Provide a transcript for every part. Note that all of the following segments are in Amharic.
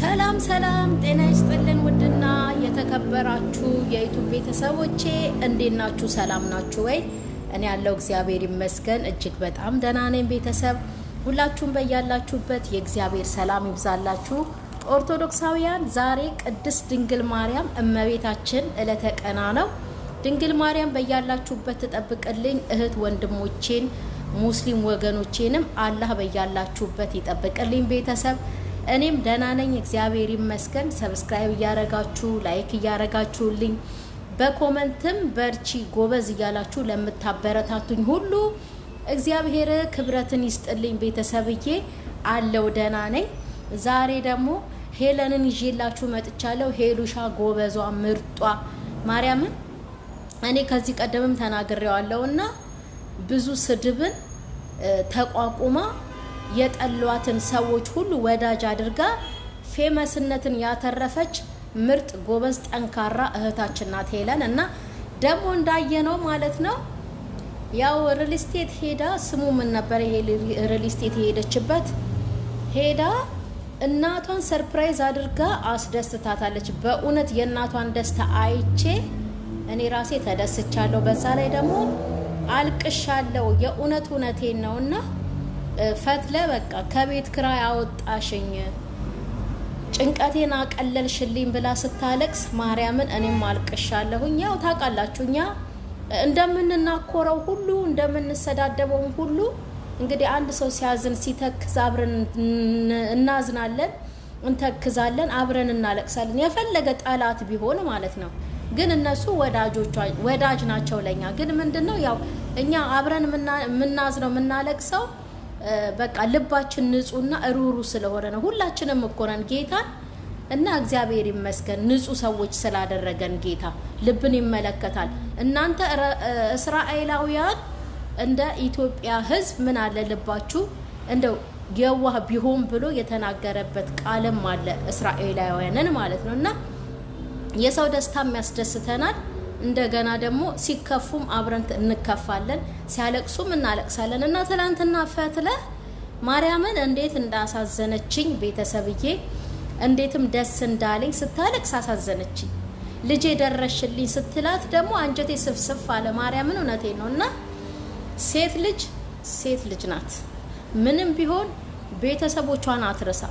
ሰላም ሰላም ጤና ይስጥልን ውድና የተከበራችሁ የዩቲዩብ ቤተሰቦቼ እንዴት ናችሁ? ሰላም ናችሁ ወይ? እኔ ያለው እግዚአብሔር ይመስገን እጅግ በጣም ደህና ነኝ። ቤተሰብ ሁላችሁም በያላችሁበት የእግዚአብሔር ሰላም ይብዛላችሁ። ኦርቶዶክሳውያን ዛሬ ቅድስት ድንግል ማርያም እመቤታችን ዕለተ ቀና ነው። ድንግል ማርያም በያላችሁበት ተጠብቅልኝ። እህት ወንድሞቼን ሙስሊም ወገኖቼንም አላህ በያላችሁበት ይጠብቅልኝ። ቤተሰብ እኔም ደህና ነኝ እግዚአብሔር ይመስገን። ሰብስክራይብ እያረጋችሁ ላይክ እያረጋችሁልኝ በኮሜንትም በርቺ ጎበዝ እያላችሁ ለምታበረታቱኝ ሁሉ እግዚአብሔር ክብረትን ይስጥልኝ። ቤተሰብዬ አለው ደህና ነኝ። ዛሬ ደግሞ ሄለንን ይዤላችሁ መጥቻለሁ። ሄሉሻ ጎበዟ ምርጧ ማርያምን እኔ ከዚህ ቀደምም ተናግሬዋለሁና ብዙ ስድብን ተቋቁማ የጠሏትን ሰዎች ሁሉ ወዳጅ አድርጋ ፌመስነትን ያተረፈች ምርጥ ጎበዝ ጠንካራ እህታችን ናት ሄለን። እና ደግሞ እንዳየነው ማለት ነው ያው ሪል ስቴት ሄዳ ስሙ ምን ነበር ይሄ ሪል ስቴት ሄደችበት ሄዳ እናቷን ሰርፕራይዝ አድርጋ አስደስታታለች። በእውነት የእናቷን ደስታ አይቼ እኔ ራሴ ተደስቻለሁ። በዛ ላይ ደግሞ አልቅሻለሁ። የእውነቴን ነውና ፈትለ በቃ ከቤት ክራይ አወጣሽኝ ጭንቀቴን አቀለልሽልኝ ብላ ስታለቅስ ማርያምን እኔም አልቅሻለሁኝ። ያው ታውቃላችሁ እኛ እንደምንናኮረው ሁሉ እንደምንሰዳደበው ሁሉ እንግዲህ አንድ ሰው ሲያዝን ሲተክዝ አብረን እናዝናለን፣ እንተክዛለን፣ አብረን እናለቅሳለን። የፈለገ ጠላት ቢሆን ማለት ነው። ግን እነሱ ወዳጅ ናቸው ለኛ። ግን ምንድነው ያው እኛ አብረን ምናዝነው ምናለቅሰው በቃ ልባችን ንጹህና ሩሩ ስለሆነ ነው። ሁላችንም እኮ ነን ጌታን እና እግዚአብሔር ይመስገን ንጹህ ሰዎች ስላደረገን ጌታ ልብን ይመለከታል። እናንተ እስራኤላውያን እንደ ኢትዮጵያ ሕዝብ ምን አለ ልባችሁ እንደው የዋህ ቢሆን ብሎ የተናገረበት ቃልም አለ እስራኤላውያንን ማለት ነውና የሰው ደስታም ያስደስተናል። እንደገና ደግሞ ሲከፉም አብረን እንከፋለን፣ ሲያለቅሱም እናለቅሳለን። እና ትላንትና ፈትለ ማርያምን እንዴት እንዳሳዘነችኝ ቤተሰብዬ እንዴትም ደስ እንዳለኝ ስታለቅስ አሳዘነችኝ። ልጄ ደረሽልኝ ስትላት ደግሞ አንጀቴ ስፍስፍ አለ። ማርያምን እውነቴን ነው። እና ሴት ልጅ ናት። ምንም ቢሆን ቤተሰቦቿን አትረሳ።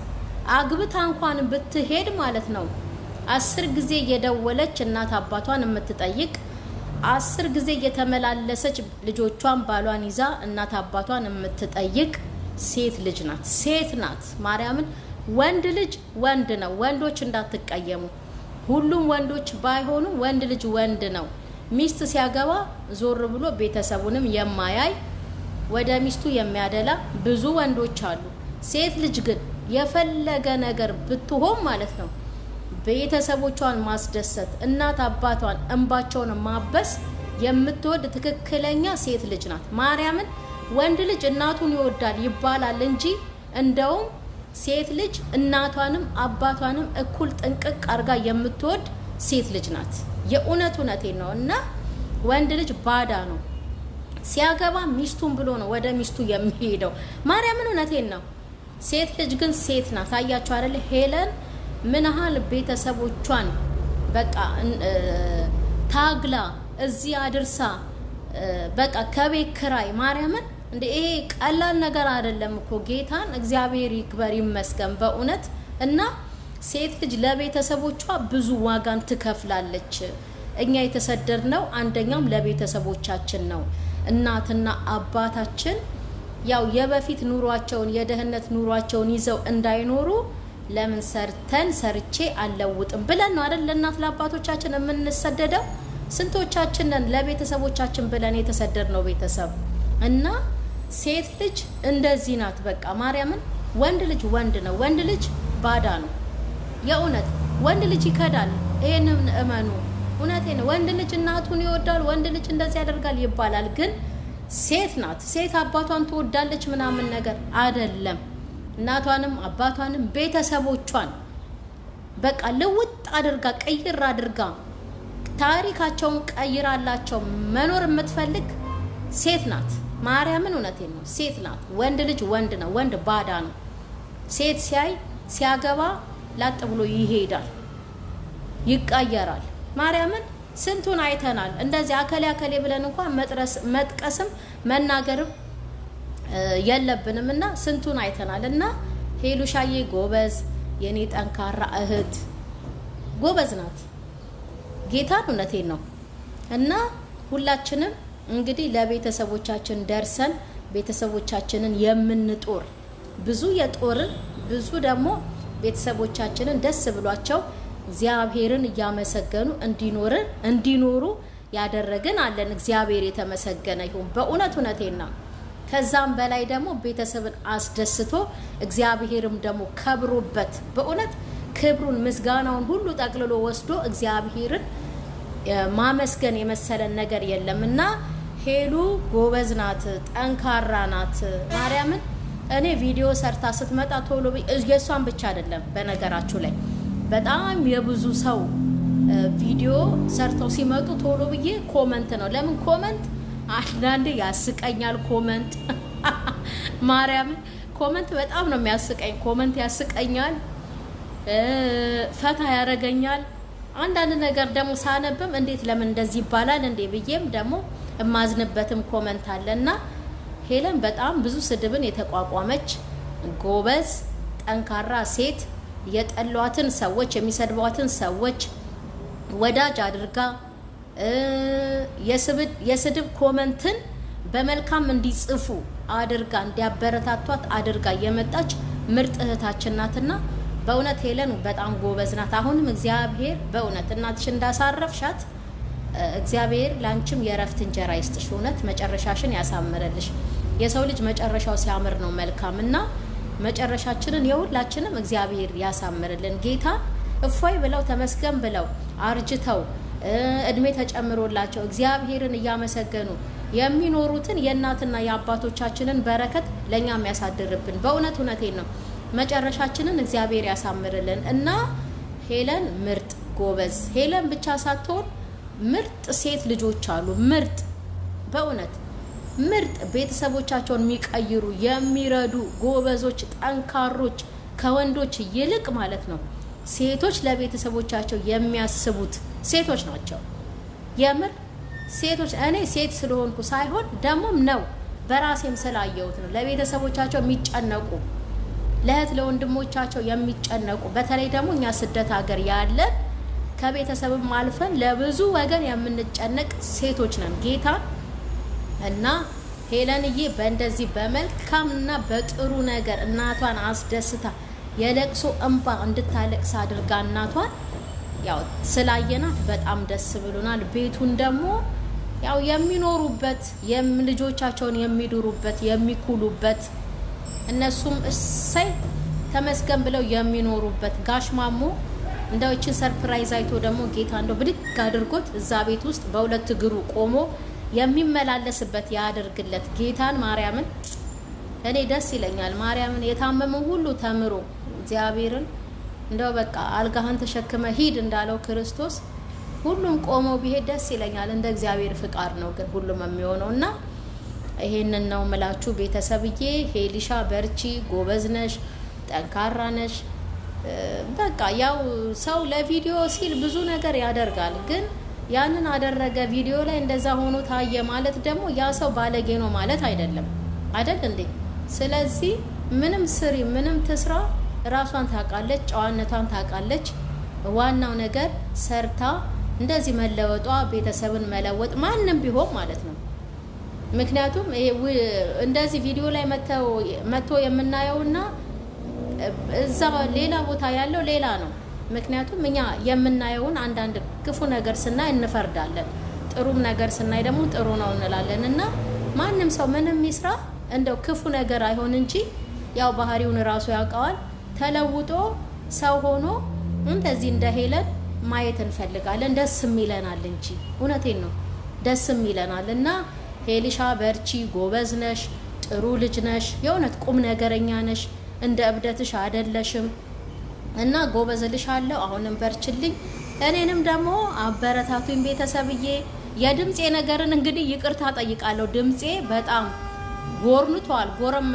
አግብታ እንኳን ብትሄድ ማለት ነው 10 ጊዜ እየደወለች እናት አባቷን የምትጠይቅ 10 ጊዜ እየተመላለሰች ልጆቿን ባሏን ይዛ እናት አባቷን የምትጠይቅ ሴት ልጅ ናት። ሴት ናት ማርያምን። ወንድ ልጅ ወንድ ነው። ወንዶች እንዳትቀየሙ። ሁሉም ወንዶች ባይሆኑ ወንድ ልጅ ወንድ ነው። ሚስት ሲያገባ ዞር ብሎ ቤተሰቡንም የማያይ ወደ ሚስቱ የሚያደላ ብዙ ወንዶች አሉ። ሴት ልጅ ግን የፈለገ ነገር ብትሆን ማለት ነው ቤተሰቦቿን ማስደሰት እናት አባቷን እንባቸውን ማበስ የምትወድ ትክክለኛ ሴት ልጅ ናት ማርያምን። ወንድ ልጅ እናቱን ይወዳል ይባላል እንጂ እንደውም ሴት ልጅ እናቷንም አባቷንም እኩል ጥንቅቅ አርጋ የምትወድ ሴት ልጅ ናት። የእውነቴን ነው። እና ወንድ ልጅ ባዳ ነው። ሲያገባ ሚስቱን ብሎ ነው ወደ ሚስቱ የሚሄደው። ማርያምን እውነቴን ነው። ሴት ልጅ ግን ሴት ናት። አያችሁ አይደል ሄለን ምን ያህል ቤተሰቦቿን በቃ ታግላ እዚህ አድርሳ በቃ ከቤት ክራይ ማርያምን እንደ ይሄ ቀላል ነገር አይደለም እኮ ጌታን እግዚአብሔር ይክበር ይመስገን በእውነት። እና ሴት ልጅ ለቤተሰቦቿ ብዙ ዋጋን ትከፍላለች። እኛ የተሰደድነው አንደኛም ለቤተሰቦቻችን ነው። እናትና አባታችን ያው የበፊት ኑሯቸውን የደህነት ኑሯቸውን ይዘው እንዳይኖሩ ለምን ሰርቼ አልለውጥም ብለን ነው አይደል ለእናት ለአባቶቻችን የምንሰደደው። ስንቶቻችን ነን ለቤተሰቦቻችን ብለን የተሰደድነው ቤተሰብ። እና ሴት ልጅ እንደዚህ ናት በቃ ማርያምን። ወንድ ልጅ ወንድ ነው። ወንድ ልጅ ባዳ ነው። የእውነት ወንድ ልጅ ይከዳል። ይሄንን እመኑ። እውነቴን ነው። ወንድ ልጅ እናቱን ይወዳል፣ ወንድ ልጅ እንደዚህ ያደርጋል ይባላል። ግን ሴት ናት። ሴት አባቷን ትወዳለች ምናምን ነገር አይደለም። እናቷንም አባቷንም ቤተሰቦቿን በቃ ልውጥ አድርጋ ቀይር አድርጋ ታሪካቸውን ቀይራላቸው መኖር የምትፈልግ ሴት ናት ማርያምን። እውነቴን ነው። ሴት ናት። ወንድ ልጅ ወንድ ነው። ወንድ ባዳ ነው። ሴት ሲያገባ ላጥ ብሎ ይሄዳል፣ ይቀየራል። ማርያምን ስንቱን አይተናል። እንደዚህ አከሌ ብለን እንኳን መጥቀስም መናገርም የለብንም እና ስንቱን አይተናል። እና ሄሉሻዬ ጎበዝ፣ የኔ ጠንካራ እህት ጎበዝ ናት። ጌታን እውነቴን ነው። እና ሁላችንም እንግዲህ ለቤተሰቦቻችን ደርሰን ቤተሰቦቻችንን የምንጦር ብዙ የጦርን ብዙ ደግሞ ቤተሰቦቻችንን ደስ ብሏቸው እግዚአብሔርን እያመሰገኑ እንዲኖሩ ያደረግን አለን። እግዚአብሔር የተመሰገነ ይሁን። በእውነት እውነቴን ነው። ከዛም በላይ ደግሞ ቤተሰብን አስደስቶ እግዚአብሔርም ደግሞ ከብሮበት በእውነት ክብሩን ምስጋናውን ሁሉ ጠቅልሎ ወስዶ እግዚአብሔርን ማመስገን የመሰለን ነገር የለምና ሄሉ ጎበዝ ናት፣ ጠንካራ ናት። ማርያምን እኔ ቪዲዮ ሰርታ ስትመጣ ቶሎ የሷን ብቻ አይደለም በነገራችሁ ላይ በጣም የብዙ ሰው ቪዲዮ ሰርተው ሲመጡ ቶሎ ብዬ ኮመንት ነው። ለምን ኮመንት አንዳንዴ ያስቀኛል። ኮመንት ማርያምን ኮመንት በጣም ነው የሚያስቀኝ። ኮመንት ያስቀኛል፣ ፈታ ያረገኛል። አንዳንድ ነገር ደግሞ ሳነብም እንዴት ለምን እንደዚህ ይባላል እንዴ ብዬም ደግሞ እማዝንበትም ኮመንት አለና ሄለን በጣም ብዙ ስድብን የተቋቋመች ጎበዝ ጠንካራ ሴት፣ የጠሏትን ሰዎች የሚሰድቧትን ሰዎች ወዳጅ አድርጋ የስድብ ኮመንትን በመልካም እንዲጽፉ አድርጋ እንዲያበረታቷት አድርጋ የመጣች ምርጥ እህታችን ናትና በእውነት ሄለን በጣም ጎበዝ ናት። አሁንም እግዚአብሔር በእውነት እናትሽ እንዳሳረፍሻት እግዚአብሔር ላንቺም የረፍት እንጀራ ይስጥሽ። እውነት መጨረሻሽን ያሳምረልሽ። የሰው ልጅ መጨረሻው ሲያምር ነው መልካምና መጨረሻችንን የሁላችንም እግዚአብሔር ያሳምርልን። ጌታ እፎይ ብለው ተመስገን ብለው አርጅተው እድሜ ተጨምሮላቸው እግዚአብሔርን እያመሰገኑ የሚኖሩትን የእናትና የአባቶቻችንን በረከት ለኛም ያሳድርብን። በእውነት እውነቴን ነው። መጨረሻችንን እግዚአብሔር ያሳምርልን እና ሄለን ምርጥ ጎበዝ፣ ሄለን ብቻ ሳትሆን ምርጥ ሴት ልጆች አሉ። ምርጥ በእውነት ምርጥ ቤተሰቦቻቸውን የሚቀይሩ የሚረዱ ጎበዞች፣ ጠንካሮች ከወንዶች ይልቅ ማለት ነው ሴቶች ለቤተሰቦቻቸው የሚያስቡት ሴቶች ናቸው። የምር ሴቶች እኔ ሴት ስለሆንኩ ሳይሆን ደግሞም ነው በራሴም ስላየሁት ነው ለቤተሰቦቻቸው የሚጨነቁ ለእህት ለወንድሞቻቸው የሚጨነቁ በተለይ ደግሞ እኛ ስደት ሀገር ያለን ከቤተሰብም አልፈን ለብዙ ወገን የምንጨነቅ ሴቶች ነን ጌታ እና ሄለንዬ በእንደዚህ በመልካምና በጥሩ ነገር እናቷን አስደስታ የለቅሶ እንባ እንድታለቅስ አድርጋ እናቷን ያው ስላየናት በጣም ደስ ብሎናል። ቤቱን ደግሞ ያው የሚኖሩበት ልጆቻቸውን የሚድሩበት የሚኩሉበት እነሱም እሰይ ተመስገን ብለው የሚኖሩበት ጋሽ ማሞ እንደው እቺ ሰርፕራይዝ አይቶ ደግሞ ጌታ እንደው ብድግ አድርጎት እዛ ቤት ውስጥ በሁለት እግሩ ቆሞ የሚመላለስበት ያድርግለት ጌታን ማርያምን። እኔ ደስ ይለኛል ማርያምን የታመመው ሁሉ ተምሮ እግዚአብሔርን እንደው በቃ አልጋህን ተሸክመ ሂድ እንዳለው ክርስቶስ ሁሉም ቆሞ ቢሄድ ደስ ይለኛል። እንደ እግዚአብሔር ፍቃድ ነው ግን ሁሉም የሚሆነውና ይሄንን ነው ምላችሁ ቤተሰብዬ። ሄሊሻ በርቺ፣ ጎበዝ ነሽ፣ ጠንካራ ነሽ። በቃ ያው ሰው ለቪዲዮ ሲል ብዙ ነገር ያደርጋል፣ ግን ያንን አደረገ ቪዲዮ ላይ እንደዛ ሆኖ ታየ ማለት ደግሞ ያ ሰው ባለጌ ነው ማለት አይደለም አይደል እንዴ? ስለዚህ ምንም ስሪ ምንም ትስራ ራሷን ታውቃለች፣ ጨዋነቷን ታውቃለች። ዋናው ነገር ሰርታ እንደዚህ መለወጧ ቤተሰብን መለወጥ ማንም ቢሆን ማለት ነው። ምክንያቱም እንደዚህ ቪዲዮ ላይ መጥቶ የምናየውና እዛ ሌላ ቦታ ያለው ሌላ ነው። ምክንያቱም እኛ የምናየውን አንዳንድ ክፉ ነገር ስናይ እንፈርዳለን፣ ጥሩም ነገር ስናይ ደግሞ ጥሩ ነው እንላለን። እና ማንም ሰው ምንም ይስራ እንደው ክፉ ነገር አይሆን እንጂ ያው ባህሪውን ራሱ ያውቀዋል። ተለውጦ ሰው ሆኖ እንደዚህ እንደ ሄለን ማየት እንፈልጋለን። ደስም ይለናል እንጂ እውነቴን ነው ደስም ይለናል። እና ሄሊሻ በርቺ፣ ጎበዝ ነሽ፣ ጥሩ ልጅ ነሽ፣ የእውነት ቁም ነገረኛ ነሽ፣ እንደ እብደትሽ አይደለሽም። እና ጎበዝልሻለሁ። አሁንም በርችልኝ። እኔንም ደግሞ አበረታቱኝ ቤተሰብዬ። የድምጼ ነገርን እንግዲህ ይቅርታ ጠይቃለሁ። ድምጼ በጣም ጎርንቷል፣ ጎረም